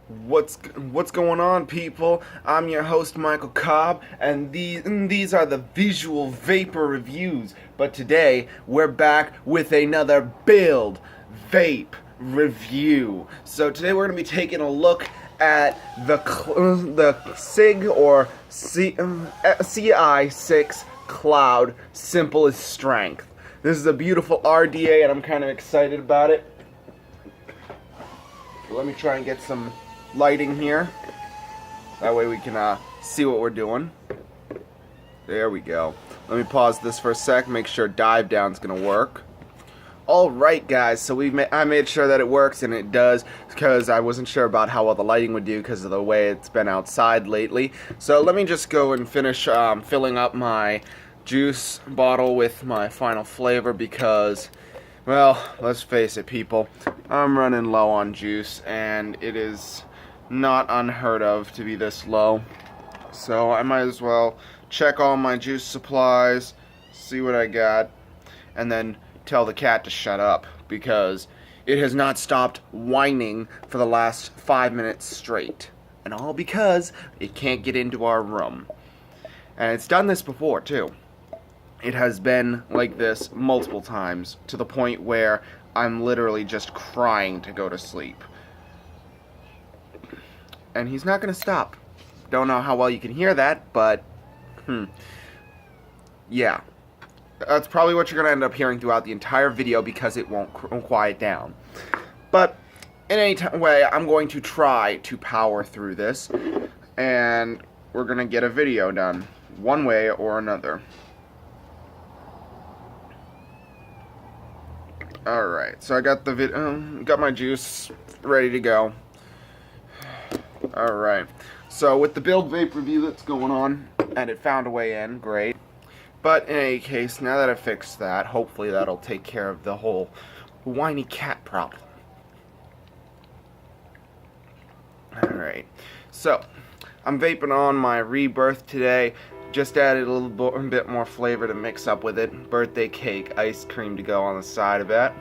What's going on, people? I'm your host, Michael Cobb, and these are the visual vapor reviews. But today we're back with another build vape review. So today we're going to be taking a look at the Cig or Cig6 Cloud Simple as Strength. This is a beautiful RDA, and I'm kind of excited about it. Let me try and get some lighting here. That way we can see what we're doing. There we go. Let me pause this for a sec, make sure dive down's gonna work. Alright guys, so I made sure that it works, and it does, because I wasn't sure about how well the lighting would do because of the way it's been outside lately. So let me just go and finish filling up my juice bottle with my final flavor, because, well, let's face it, people, I'm running low on juice, and it is not unheard of to be this low. So I might as well check all my juice supplies, see what I got, and then tell the cat to shut up, because it has not stopped whining for the last 5 minutes straight. And all because it can't get into our room. And it's done this before too. It has been like this multiple times, to the point where I'm literally just crying to go to sleep. And he's not going to stop. Don't know how well you can hear that, but, yeah. That's probably what you're going to end up hearing throughout the entire video, because it won't quiet down. But, in any way, I'm going to try to power through this, and we're going to get a video done, one way or another. Alright, so I got got my juice ready to go. Alright, so with the build vape review that's going on, and it found a way in, great. But in any case, now that I've fixed that, hopefully that'll take care of the whole whiny cat problem. Alright, so I'm vaping on my Rebirth today. Just added a little bit more flavor to mix up with it. Birthday cake, ice cream to go on the side of that.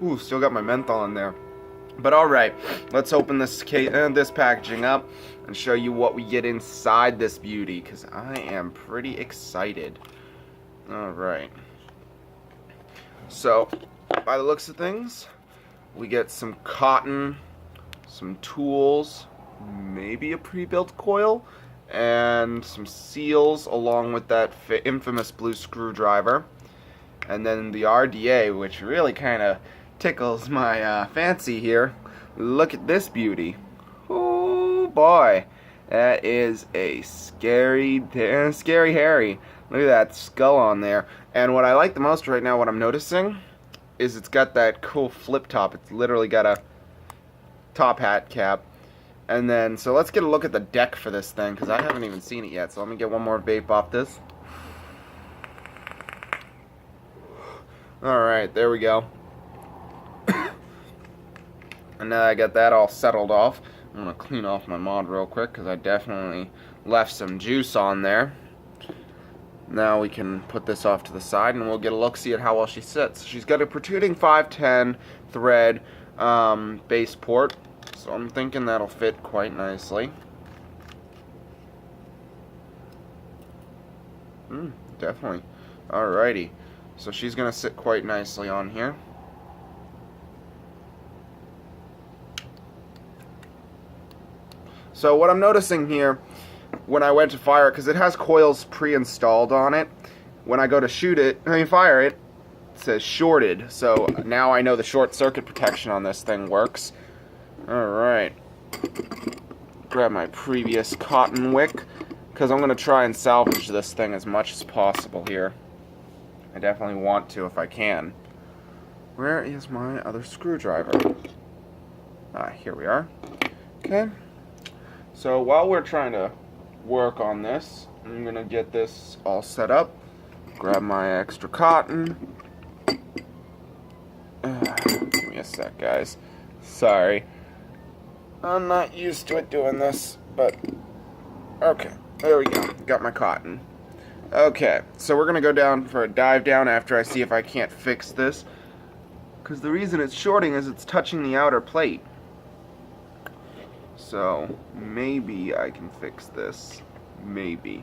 Ooh, still got my menthol in there. But alright, let's open this packaging up and show you what we get inside this beauty, because I am pretty excited. Alright. So, by the looks of things, we get some cotton, some tools, maybe a pre-built coil, and some seals along with that infamous blue screwdriver. And then the RDA, which really kind of tickles my fancy here. Look at this beauty. Oh boy, that is a scary Harry. Look at that skull on there. And what I like the most right now, what I'm noticing, is it's got that cool flip top. It's literally got a top hat cap. And then, so let's get a look at the deck for this thing, because I haven't even seen it yet. So let me get one more vape off this. Alright, there we go. And now I got that all settled off, I'm going to clean off my mod real quick, because I definitely left some juice on there. Now we can put this off to the side, and we'll get a look-see at how well she sits. She's got a protruding 510 thread base port, so I'm thinking that'll fit quite nicely. Definitely. Alrighty. So she's going to sit quite nicely on here. So what I'm noticing here, when I went to fire it, because it has coils pre-installed on it, when I go to fire it, it says shorted. So now I know the short circuit protection on this thing works. Alright. Grab my previous cotton wick, because I'm going to try and salvage this thing as much as possible here. I definitely want to if I can. Where is my other screwdriver? Ah, here we are. Okay. So while we're trying to work on this, I'm going to get this all set up. Grab my extra cotton. Give me a sec, guys. Sorry. I'm not used to it doing this, but okay. There we go. Got my cotton. Okay, so we're going to go down for a dive down after I see if I can't fix this. Because the reason it's shorting is it's touching the outer plate. So maybe I can fix this. Maybe.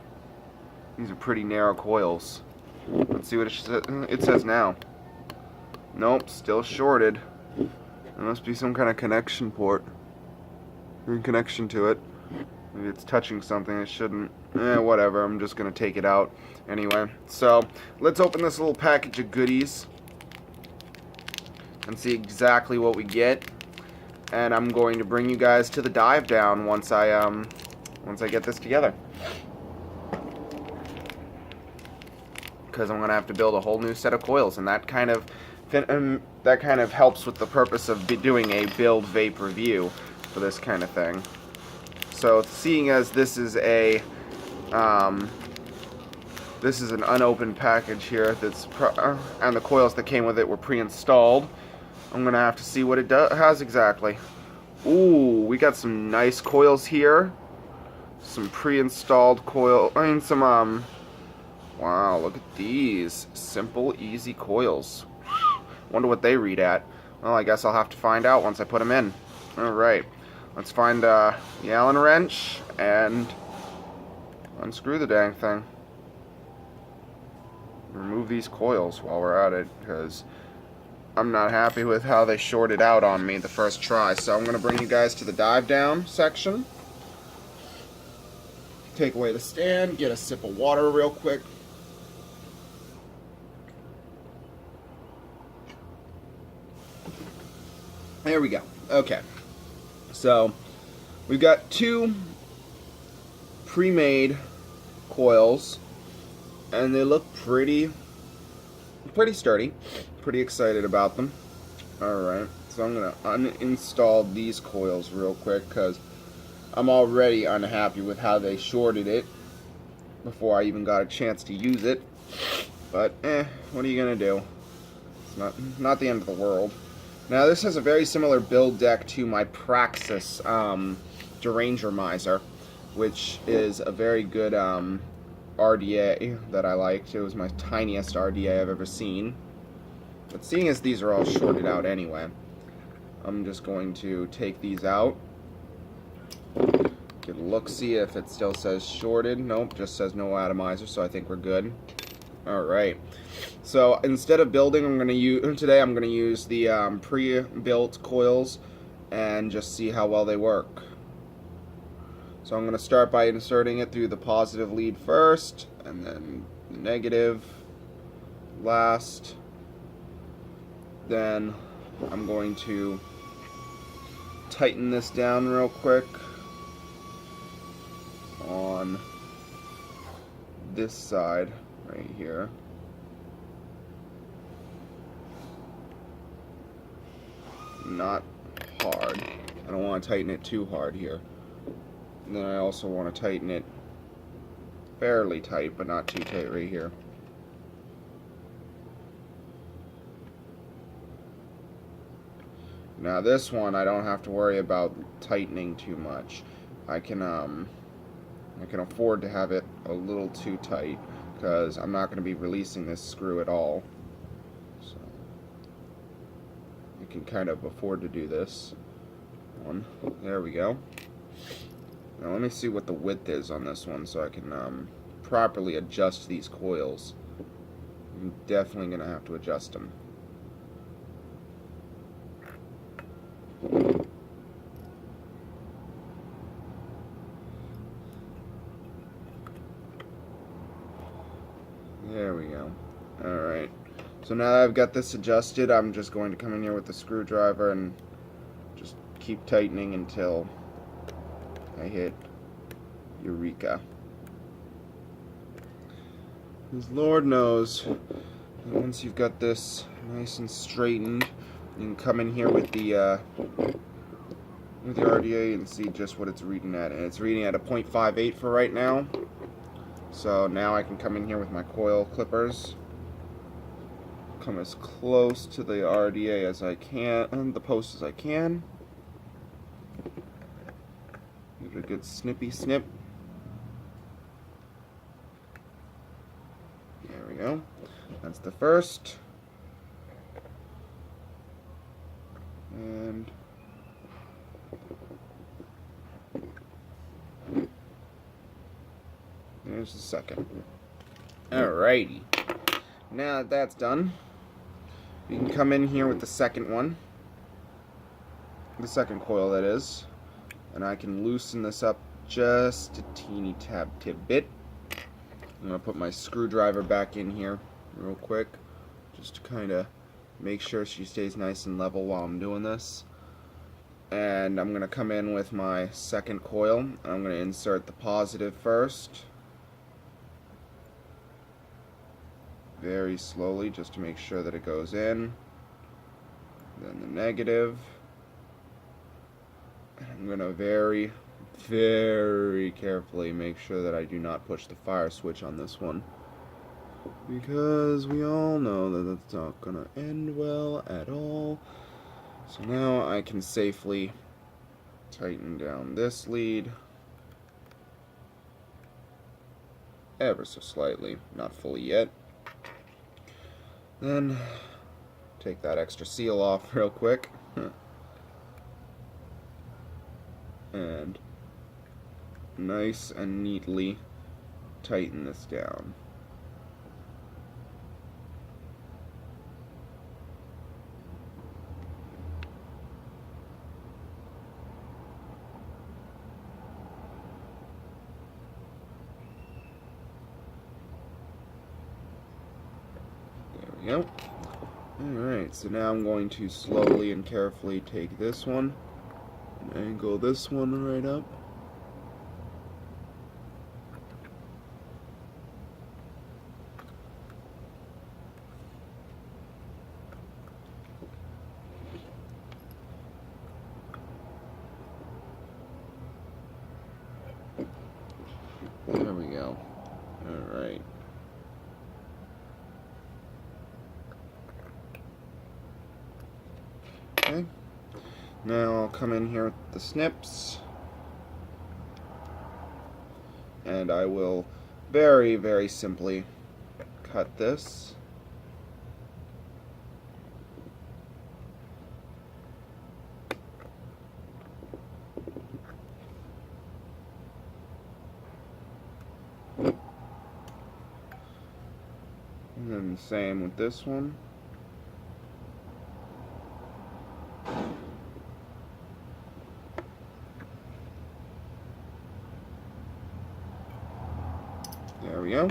These are pretty narrow coils. Let's see what it says now. Nope, still shorted. There must be some kind of connection port. Or connection to it. Maybe it's touching something it shouldn't. Whatever, I'm just going to take it out anyway. So, let's open this little package of goodies and see exactly what we get. And I'm going to bring you guys to the dive down once I get this together. Because I'm going to have to build a whole new set of coils, and that kind of helps with the purpose of doing a build vape review for this kind of thing. So, seeing as this is an unopened package here that's and the coils that came with it were pre-installed, I'm gonna have to see what it has exactly. Ooh, we got some nice coils here. Some pre-installed coil. Wow, look at these simple, easy coils. Wonder what they read at. Well, I guess I'll have to find out once I put them in. All right. Let's find the Allen wrench and unscrew the dang thing. Remove these coils while we're at it, because I'm not happy with how they shorted out on me the first try. So I'm going to bring you guys to the dive down section. Take away the stand, get a sip of water real quick. There we go. Okay. So, we've got two pre-made coils, and they look pretty sturdy. Pretty excited about them. Alright, so I'm going to uninstall these coils real quick, because I'm already unhappy with how they shorted it before I even got a chance to use it. But, what are you going to do? It's not the end of the world. Now, this has a very similar build deck to my Praxis Deranger Miser, which is a very good RDA that I liked. It was my tiniest RDA I've ever seen. But seeing as these are all shorted out anyway, I'm just going to take these out. Get a look-see if it still says shorted. Nope, just says no atomizer, so I think we're good. Alright, so instead of building, today I'm going to use the pre-built coils and just see how well they work. So I'm going to start by inserting it through the positive lead first, and then the negative last. Then I'm going to tighten this down real quick on this side right here. Not hard. I don't want to tighten it too hard here. And then I also want to tighten it fairly tight, but not too tight right here. Now this one I don't have to worry about tightening too much. I can afford to have it a little too tight, because I'm not going to be releasing this screw at all. So I can kind of afford to do this one. There we go. Now let me see what the width is on this one so I can properly adjust these coils. I'm definitely going to have to adjust them. There we go. Alright. So now that I've got this adjusted, I'm just going to come in here with the screwdriver and just keep tightening until I hit Eureka. Because Lord knows that once you've got this nice and straightened, you can come in here with the RDA and see just what it's reading at. And it's reading at a 0.58 for right now. So now I can come in here with my coil clippers, come as close to the RDA as I can, and the post as I can. Give it a good snippy snip. There we go. That's the first. And there's the second. Alrighty. Now that that's done, you can come in here with the second one. The second coil, that is. And I can loosen this up just a teeny bit. I'm going to put my screwdriver back in here real quick, just to kind of make sure she stays nice and level while I'm doing this. And I'm going to come in with my second coil. I'm going to insert the positive first. Very slowly, just to make sure that it goes in. Then the negative. And I'm going to very carefully make sure that I do not push the fire switch on this one, because we all know that that's not going to end well at all. So now I can safely tighten down this lead ever so slightly, not fully yet. Then take that extra seal off real quick. And nice and neatly tighten this down. There we go. Alright, so now I'm going to slowly and carefully take this one and angle this one right up. There we go. Alright. Okay. Now I'll come in here with the snips. And I will very simply cut this. And then the same with this one. There we go.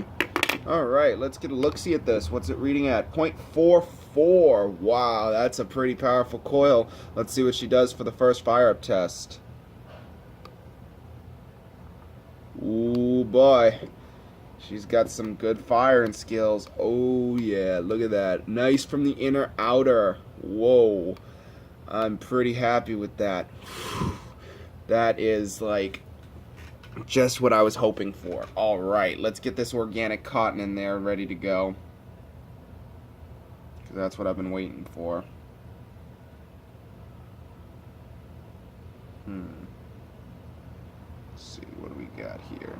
Alright, let's get a look-see at this. What's it reading at? 0.44. Wow, that's a pretty powerful coil. Let's see what she does for the first fire-up test. Ooh, boy. She's got some good firing skills. Oh, yeah, look at that. Nice from the inner outer. Whoa. I'm pretty happy with that. That is, like, just what I was hoping for. Alright, let's get this organic cotton in there ready to go, because that's what I've been waiting for. Let's see, what do we got here?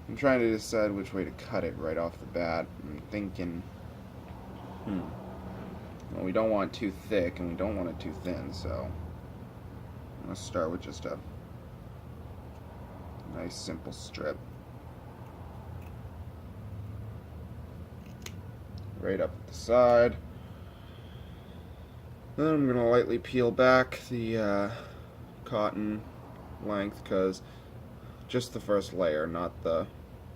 I'm trying to decide which way to cut it right off the bat. I'm thinking, well, we don't want it too thick and we don't want it too thin, so I'm going to start with just a nice simple strip. Right up at the side. Then I'm going to lightly peel back the cotton length, because just the first layer, not the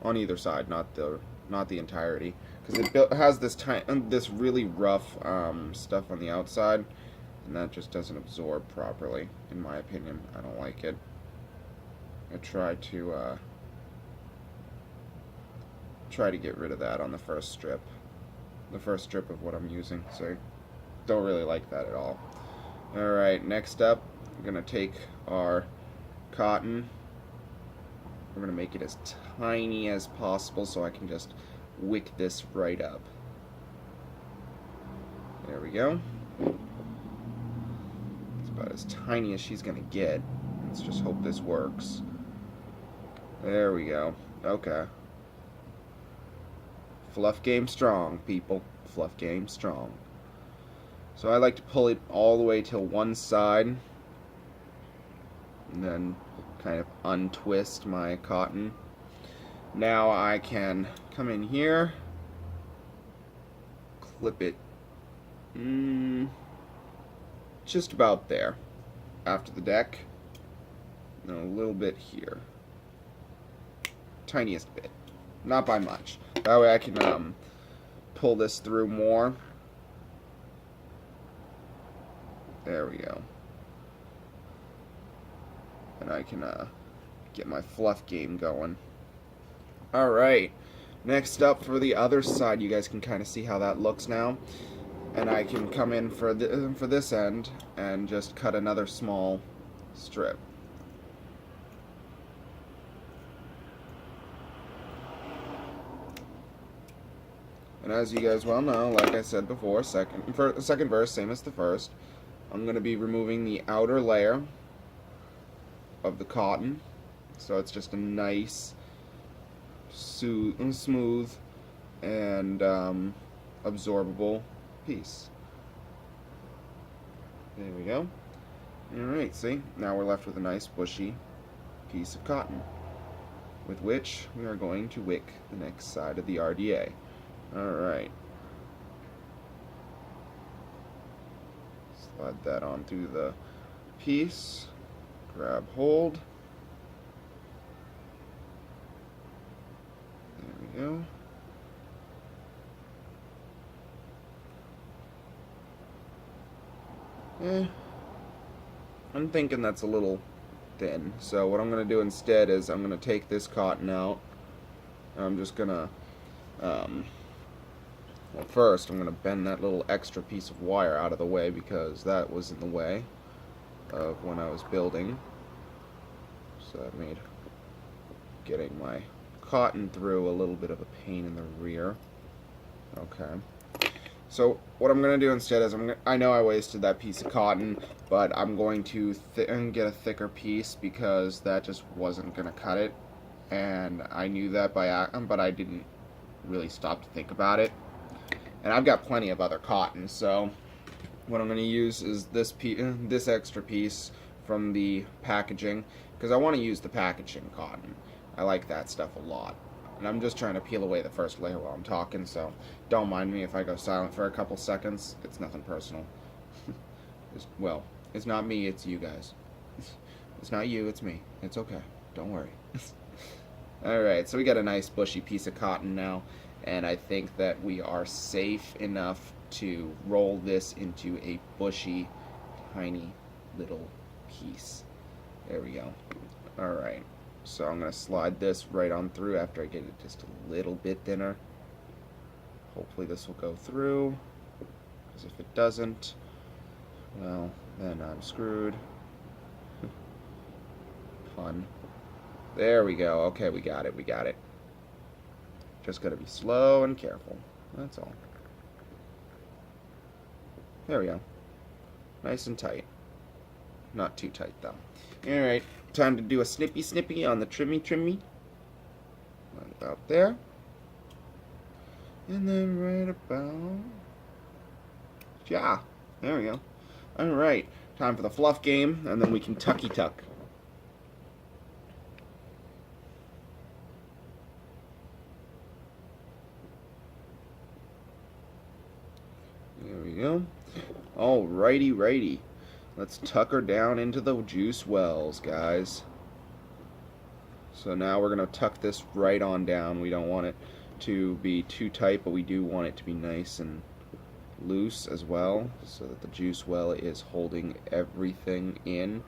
on either side, not the entirety, because it has this really rough stuff on the outside, and that just doesn't absorb properly, in my opinion. I don't like it. I try to get rid of that on the first strip of what I'm using, so don't really like that at all. Alright, next up, I'm going to take our cotton. We're going to make it as tiny as possible so I can just wick this right up. There we go. It's about as tiny as she's going to get. Let's just hope this works. There we go. Okay. Fluff game strong, people. Fluff game strong. So I like to pull it all the way till one side, and then kind of untwist my cotton. Now I can come in here, clip it just about there after the deck, and a little bit here. Tiniest bit, not by much. That way I can pull this through more. There we go. And I can get my fluff game going. Alright, next up for the other side, you guys can kind of see how that looks now. And I can come in for this end and just cut another small strip. And as you guys well know, like I said before, second verse, same as the first, I'm going to be removing the outer layer of the cotton, so it's just a nice, smooth, and absorbable piece. There we go. Alright, see? Now we're left with a nice bushy piece of cotton, with which we are going to wick the next side of the RDA. Alright. Slide that on through the piece. Grab hold. There we go. I'm thinking that's a little thin. So what I'm going to do instead is I'm going to take this cotton out. And I'm just going to well, first, I'm going to bend that little extra piece of wire out of the way because that was in the way of when I was building. So that made getting my cotton through a little bit of a pain in the rear. Okay. So what I'm going to do instead is I know I wasted that piece of cotton, but I'm going to get a thicker piece because that just wasn't going to cut it. And I knew that but I didn't really stop to think about it. And I've got plenty of other cotton, so what I'm going to use is this extra piece from the packaging, because I want to use the packaging cotton. I like that stuff a lot. And I'm just trying to peel away the first layer while I'm talking, so don't mind me if I go silent for a couple seconds. It's nothing personal. Well, it's not me, it's you guys. It's not you, it's me. It's okay. Don't worry. Alright, so we got a nice bushy piece of cotton now. And I think that we are safe enough to roll this into a bushy, tiny little piece. There we go. Alright, so I'm going to slide this right on through after I get it just a little bit thinner. Hopefully this will go through, because if it doesn't, well, then I'm screwed. Pun. There we go. Okay, we got it. We got it. Just gotta be slow and careful. That's all. There we go. Nice and tight. Not too tight, though. Alright, time to do a snippy on the trimmy. Right about there. And then right about... yeah, there we go. Alright, time for the fluff game, and then we can tucky tuck. There we go. Alrighty. Let's tuck her down into the juice wells, guys. So now we're going to tuck this right on down. We don't want it to be too tight, but we do want it to be nice and loose as well, so that the juice well is holding everything in.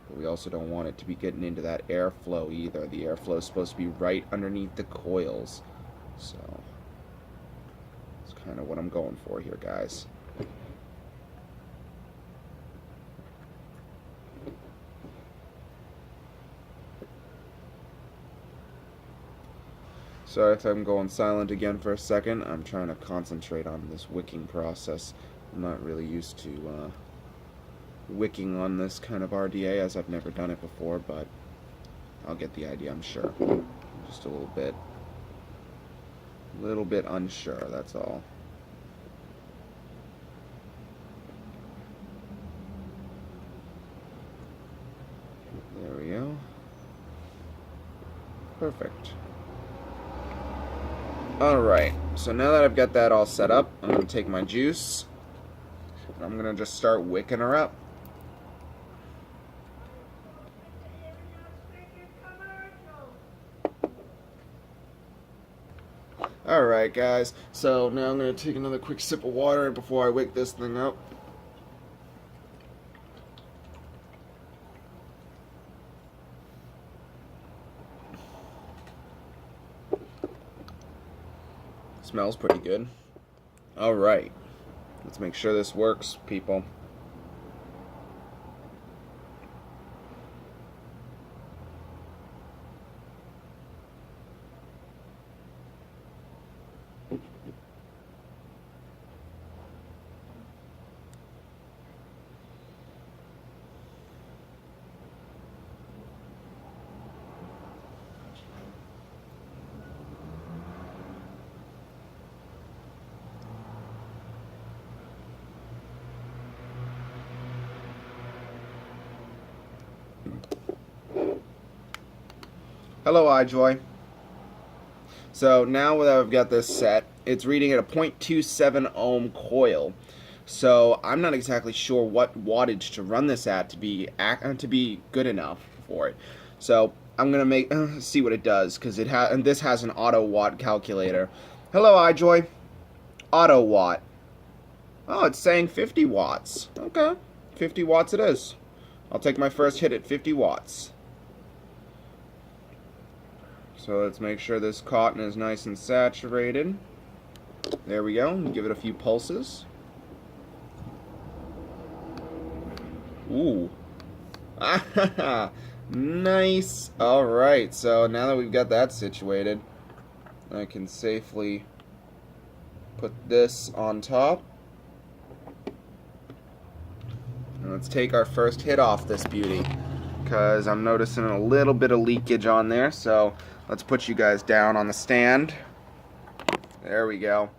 But we also don't want it to be getting into that airflow either. The airflow is supposed to be right underneath the coils. So that's kind of what I'm going for here, guys. Sorry if I'm going silent again for a second. I'm trying to concentrate on this wicking process. I'm not really used to wicking on this kind of RDA, as I've never done it before, but I'll get the idea, I'm sure. Just a little bit unsure, that's all. Perfect. Alright, so now that I've got that all set up, I'm going to take my juice, and I'm going to just start wicking her up. Alright guys, so now I'm going to take another quick sip of water before I wick this thing up. Smells pretty good. Alright, let's make sure this works, people. Hello, iJoy. So now that I've got this set, it's reading at a 0.27 ohm coil. So I'm not exactly sure what wattage to run this at to be good enough for it. So I'm gonna see what it does, because this has an auto watt calculator. Hello, iJoy. Auto watt. Oh, it's saying 50 watts. Okay, 50 watts it is. I'll take my first hit at 50 watts. So let's make sure this cotton is nice and saturated. There we go. Give it a few pulses. Ooh. Nice. Alright, so now that we've got that situated, I can safely put this on top. And let's take our first hit off this beauty, because I'm noticing a little bit of leakage on there, so let's put you guys down on the stand. There we go.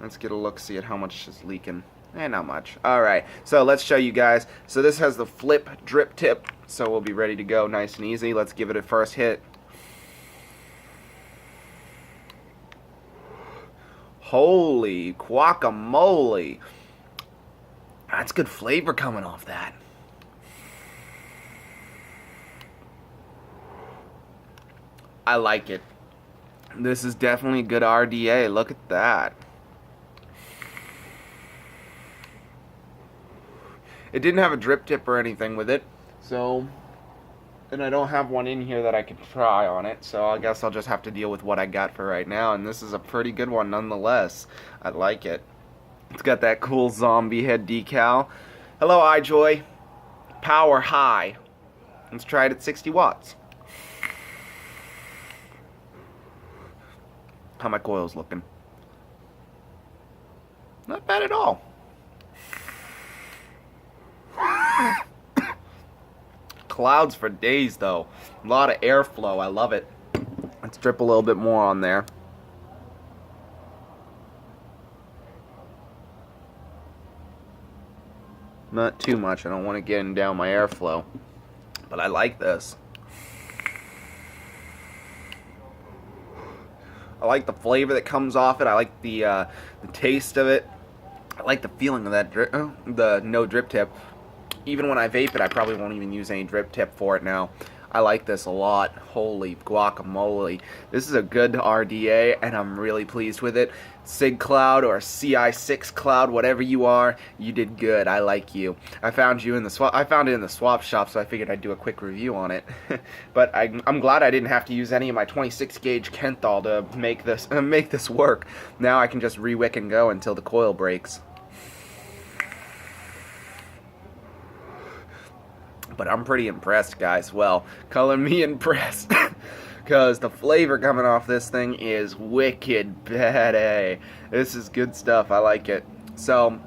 Let's get a look-see at how much is leaking. Not much. Alright, so let's show you guys. So this has the flip drip tip, so we'll be ready to go nice and easy. Let's give it a first hit. Holy guacamole. That's good flavor coming off that. I like it. This is definitely good RDA. Look at that. It didn't have a drip tip or anything with it, so, and I don't have one in here that I could try on it, so I guess I'll just have to deal with what I got for right now, and this is a pretty good one nonetheless. I like it. It's got that cool zombie head decal. Hello, iJoy. Power high. Let's try it at 60 watts. How my coil's looking. Not bad at all. Clouds for days though. A lot of airflow. I love it. Let's drip a little bit more on there. Not too much. I don't want to get down my airflow. But I like this. I like the flavor that comes off it. I like the taste of it. I like the feeling of that the no drip tip. Even when I vape it, I probably won't even use any drip tip for it now. I like this a lot. Holy guacamole. This is a good RDA, and I'm really pleased with it. Cig Cloud or Cig6 Cloud, whatever you are, you did good. I like you. I found you in the swap. I found it in the swap shop, so I figured I'd do a quick review on it. But I'm glad I didn't have to use any of my 26 gauge Kenthal to make this work. Now I can just re-wick and go until the coil breaks. But I'm pretty impressed, guys. Well, color me impressed. Because the flavor coming off this thing is wicked bad. This is good stuff. I like it. So,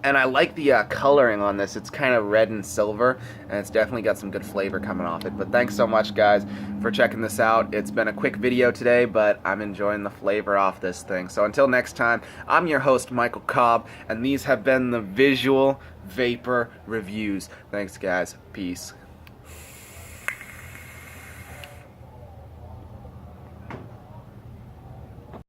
and I like the coloring on this. It's kind of red and silver, and it's definitely got some good flavor coming off it. But thanks so much, guys, for checking this out. It's been a quick video today, but I'm enjoying the flavor off this thing. So until next time, I'm your host, Michael Cobb, and these have been the Visual Vapor Reviews. Thanks, guys. Peace.